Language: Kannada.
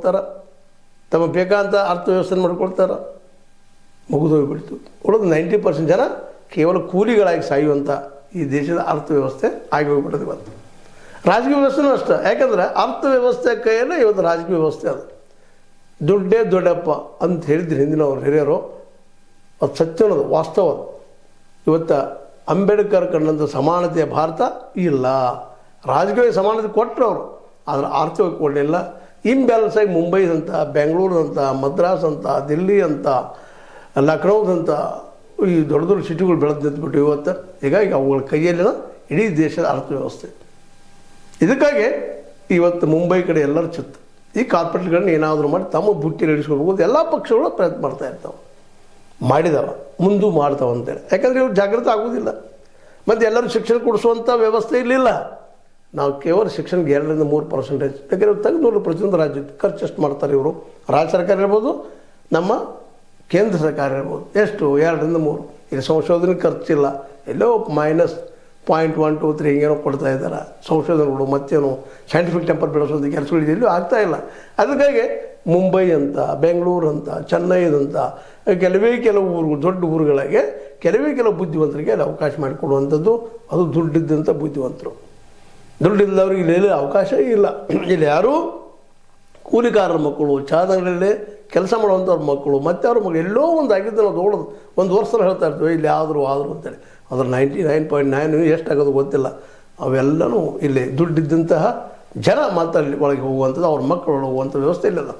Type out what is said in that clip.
ಹೋಗ್ತಾರೆ, ತಮಗೆ ಬೇಕಾದಂಥ ಅರ್ಥವ್ಯವಸ್ಥೆ ಮಾಡ್ಕೊಳ್ತಾರೆ, ಮುಗಿದೋಗ್ಬಿಡ್ತು. ಉಳಿದು 90% ಜನ ಕೇವಲ ಕೂಲಿಗಳಾಗಿ ಸಾಯುವಂಥ ಈ ದೇಶದ ಅರ್ಥವ್ಯವಸ್ಥೆ ಆಗಿ ಹೋಗ್ಬಿಡೋದು ಇವತ್ತು. ರಾಜಕೀಯ ವ್ಯವಸ್ಥೆನೂ ಅಷ್ಟೇ. ಯಾಕಂದರೆ ಅರ್ಥವ್ಯವಸ್ಥೆ ಕೈಯಲ್ಲೇ ಇವತ್ತು ರಾಜಕೀಯ ವ್ಯವಸ್ಥೆ ಅದು. ದುಡ್ಡೇ ದೊಡ್ಡಪ್ಪ ಅಂತ ಹೇಳಿದ್ರು ಹಿಂದಿನವ್ರು ಹಿರಿಯರು. ಅದು ಸತ್ಯನದು, ವಾಸ್ತವ. ಇವತ್ತು ಅಂಬೇಡ್ಕರ್ ಕಂಡಂಥ ಸಮಾನತೆಯ ಭಾರತ ಇಲ್ಲ. ರಾಜಕೀಯ ಸಮಾನತೆ ಕೊಟ್ಟರು ಅವರು, ಆದರೆ ಆರ್ಥಿಕ ಕೊಡಲಿಲ್ಲ. ಇಂಬ್ಯಾಲೆನ್ಸ್ ಆಗಿ ಮುಂಬೈದಂಥ, ಬೆಂಗಳೂರಂಥ, ಮದ್ರಾಸ್ ಅಂತ, ದಿಲ್ಲಿ ಅಂತ, ಲಕ್ನೋದಂಥ ಈ ದೊಡ್ಡ ದೊಡ್ಡ ಸಿಟಿಗಳು ಬೆಳೆದು ನಿಂತ್ಬಿಟ್ಟು ಇವತ್ತು. ಹೀಗಾಗಿ ಅವುಗಳ ಕೈಯಲ್ಲಿನ ಇಡೀ ದೇಶದ ಅರ್ಥವ್ಯವಸ್ಥೆ. ಇದಕ್ಕಾಗಿ ಇವತ್ತು ಮುಂಬೈ ಕಡೆ ಎಲ್ಲರೂ ಚಿತ್ತ ಈ ಕಾರ್ಪೊರೇಟ್ಗಳನ್ನ ಏನಾದರೂ ಮಾಡಿ ತಮ್ಮ ಬುಟ್ಟಿ ನಡೆಸ್ಕೊಳ್ಬೋದು. ಎಲ್ಲ ಪಕ್ಷಗಳು ಪ್ರಯತ್ನ ಮಾಡ್ತಾ ಇರ್ತಾವೆ, ಮಾಡಿದಾವ, ಮುಂದೂ ಮಾಡ್ತಾವೆ ಅಂತೇಳಿ. ಯಾಕಂದರೆ ಇವ್ರು ಜಾಗೃತ ಆಗೋದಿಲ್ಲ. ಮತ್ತು ಎಲ್ಲರೂ ಶಿಕ್ಷಣ ಕೊಡಿಸುವಂಥ ವ್ಯವಸ್ಥೆ ಇರಲಿಲ್ಲ. ನಾವು ಕೇವಲ ಶಿಕ್ಷಣಕ್ಕೆ 2-3%, ಯಾಕಂದರೆ ತೆಗೆದು ಪ್ರತಿಯೊಂದು ರಾಜ್ಯಕ್ಕೆ ಖರ್ಚು ಎಷ್ಟು ಮಾಡ್ತಾರೆ ಇವರು. ರಾಜ್ಯ ಸರ್ಕಾರ ಇರ್ಬೋದು, ನಮ್ಮ ಕೇಂದ್ರ ಸರ್ಕಾರ ಇರ್ಬೋದು. ಎಷ್ಟು? 2-3. ಈಗ ಸಂಶೋಧನೆ ಖರ್ಚಿಲ್ಲ, ಎಲ್ಲೋ -0.123 ಹಿಂಗೇನೋ ಕೊಡ್ತಾ ಇದ್ದಾರೆ ಸಂಶೋಧನೆಗಳು. ಮತ್ತೇನು ಸೈಂಟಿಫಿಕ್ ಟೆಂಪರ್ ಬೆಳೆಸೋದು ಕೆಲಸಗಳು ಎಲ್ಲೂ ಆಗ್ತಾಯಿಲ್ಲ. ಅದಕ್ಕಾಗಿ ಮುಂಬೈ ಅಂತ, ಬೆಂಗಳೂರು ಅಂತ, ಚೆನ್ನೈದಂತ ಕೆಲವು ಊರುಗಳು, ದೊಡ್ಡ ಊರುಗಳಿಗೆ ಕೆಲವು ಬುದ್ಧಿವಂತರಿಗೆ ಅಲ್ಲಿ ಅವಕಾಶ ಮಾಡಿಕೊಡುವಂಥದ್ದು. ಅದು ದುಡ್ಡಿದ್ದಂಥ ಬುದ್ಧಿವಂತರು. ದುಡ್ಡಿಲ್ಲದವ್ರಿಗೆ ಇಲ್ಲಿ ಅವಕಾಶ ಇಲ್ಲ. ಇಲ್ಲಿ ಯಾರೂ ಕೂಲಿಕಾರರ ಮಕ್ಕಳು, ಚಾದಂಗಡಿಯಲ್ಲಿ ಕೆಲಸ ಮಾಡುವಂಥವ್ರ ಮಕ್ಕಳು, ಮತ್ತೆ ಅವ್ರ ಮಕ್ಕಳು ಎಲ್ಲೋ ಒಂದು ಆಗಿದ್ದು ನಾವು ದೊಡ್ಡದು ಒಂದು ವರ್ಷ ಹೇಳ್ತಾ ಇರ್ತೀವಿ, ಇಲ್ಲಿ ಆದರೂ ಅಂತೇಳಿ. ಅದ್ರ 99.9 ಎಷ್ಟಾಗೋದು ಗೊತ್ತಿಲ್ಲ. ಅವೆಲ್ಲನೂ ಇಲ್ಲಿ ದುಡ್ಡಿದ್ದಂತಹ ಜನ ಮಾತ್ರ ಒಳಗೆ ಹೋಗುವಂಥದ್ದು, ಅವ್ರ ಮಕ್ಕಳು ಹೋಗುವಂಥ ವ್ಯವಸ್ಥೆ ಇಲ್ಲಲ್ಲ.